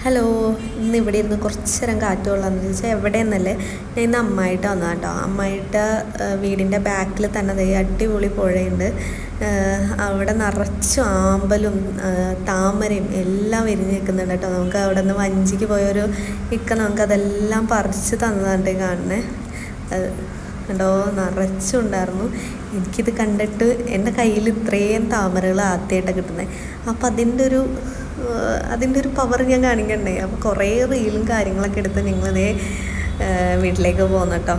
Hello, ഇന്ന് ഇവിടെ ഇരുന്ന് കുറച്ച് നേരം കാറ്റ് കൊള്ളാമെന്ന് ചോദിച്ചാൽ എവിടെയെന്നല്ലേ, ഞാൻ ഇന്ന് അമ്മായിട്ട് വന്നതാണ് കേട്ടോ. അമ്മായിട്ട് വീടിൻ്റെ ബാക്കിൽ തന്നെ ദേ അടിപൊളി പുഴയുണ്ട്. അവിടെ നിറച്ചും ആമ്പലും താമരയും എല്ലാം വിരിഞ്ഞ് നിൽക്കുന്നുണ്ട് കേട്ടോ. നമുക്ക് അവിടെ നിന്ന് വഞ്ചിക്ക് പോയൊരു നമുക്കതെല്ലാം പറിച്ച് തന്നതാണ് കാണുന്നത്. കണ്ടോ, നിറച്ചുണ്ടായിരുന്നു. എനിക്കിത് കണ്ടിട്ട് എൻ്റെ കയ്യിൽ ഇത്രയും താമരകൾ ആദ്യമായിട്ടാണ് കിട്ടുന്നത്. അപ്പം അതിൻ്റെ ഒരു പവർ ഞാൻ കാണിക്കണ്ടേ. അപ്പോൾ കുറേ റീലും കാര്യങ്ങളൊക്കെ എടുത്ത് ഞങ്ങളിതേ വീട്ടിലേക്ക് പോകുന്നു കേട്ടോ.